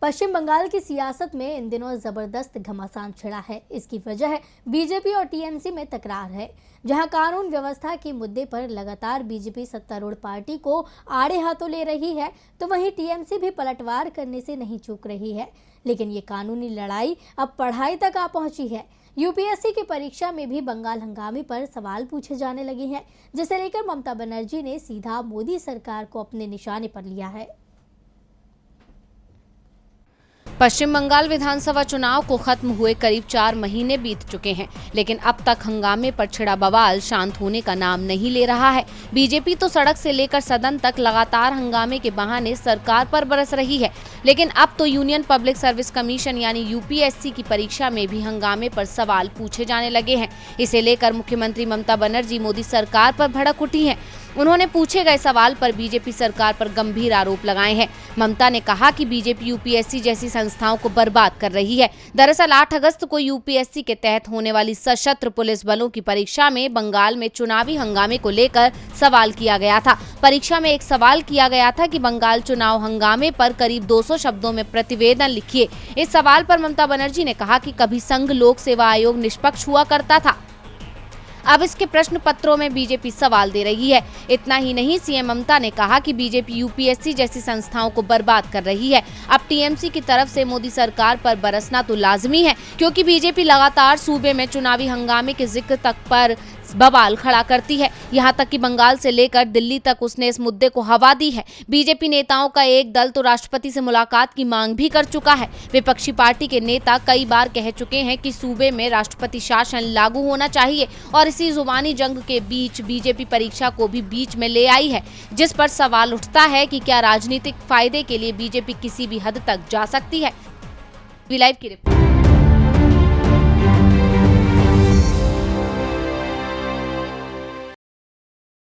पश्चिम बंगाल की सियासत में इन दिनों जबरदस्त घमासान छिड़ा है। इसकी वजह बीजेपी और टीएमसी में तकरार है। जहां कानून व्यवस्था के मुद्दे पर लगातार बीजेपी सत्तारूढ़ पार्टी को आड़े हाथों ले रही है, तो वहीं टीएमसी भी पलटवार करने से नहीं चूक रही है। लेकिन ये कानूनी लड़ाई अब पढ़ाई तक आ पहुंची है। यूपीएससी की परीक्षा में भी बंगाल हंगामे पर सवाल पूछे जाने लगे हैं, जिसे लेकर ममता बनर्जी ने सीधा मोदी सरकार को अपने निशाने पर लिया है। पश्चिम बंगाल विधानसभा चुनाव को खत्म हुए करीब 4 महीने बीत चुके हैं, लेकिन अब तक हंगामे पर छिड़ा बवाल शांत होने का नाम नहीं ले रहा है। बीजेपी तो सड़क से लेकर सदन तक लगातार हंगामे के बहाने सरकार पर बरस रही है, लेकिन अब तो यूनियन पब्लिक सर्विस कमीशन यानी यूपीएससी की परीक्षा में भी हंगामे पर सवाल पूछे जाने लगे हैं। इसे लेकर मुख्यमंत्री ममता बनर्जी मोदी सरकार पर भड़क उठी हैं। उन्होंने पूछे गए सवाल पर बीजेपी सरकार पर गंभीर आरोप लगाए हैं। ममता ने कहा कि बीजेपी यूपीएससी जैसी संस्थाओं को बर्बाद कर रही है। दरअसल 8 अगस्त को यूपीएससी के तहत होने वाली सशस्त्र पुलिस बलों की परीक्षा में बंगाल में चुनावी हंगामे को लेकर सवाल किया गया था। परीक्षा में एक सवाल किया गया था कि बंगाल चुनाव हंगामे पर करीब 200 शब्दों में प्रतिवेदन लिखिए। इस सवाल पर ममता बनर्जी ने कहा कि कभी संघ लोक सेवा आयोग निष्पक्ष हुआ करता था, अब इसके प्रश्न पत्रों में बीजेपी सवाल दे रही है। इतना ही नहीं, सीएम ममता ने कहा कि बीजेपी यूपीएससी जैसी संस्थाओं को बर्बाद कर रही है। अब टीएमसी की तरफ से मोदी सरकार पर बरसना तो लाजमी है, क्योंकि बीजेपी लगातार सूबे में चुनावी हंगामे के जिक्र तक पर बवाल खड़ा करती है। यहाँ तक कि बंगाल से लेकर दिल्ली तक उसने इस मुद्दे को हवा दी है। बीजेपी नेताओं का एक दल तो राष्ट्रपति से मुलाकात की मांग भी कर चुका है। विपक्षी पार्टी के नेता कई बार कह चुके हैं कि सूबे में राष्ट्रपति शासन लागू होना चाहिए, और इसी जुबानी जंग के बीच बीजेपी परीक्षा को भी बीच में ले आई है, जिस पर सवाल उठता है कि क्या राजनीतिक फायदे के लिए बीजेपी किसी भी हद तक जा सकती है। वी लाइव की रिपोर्ट।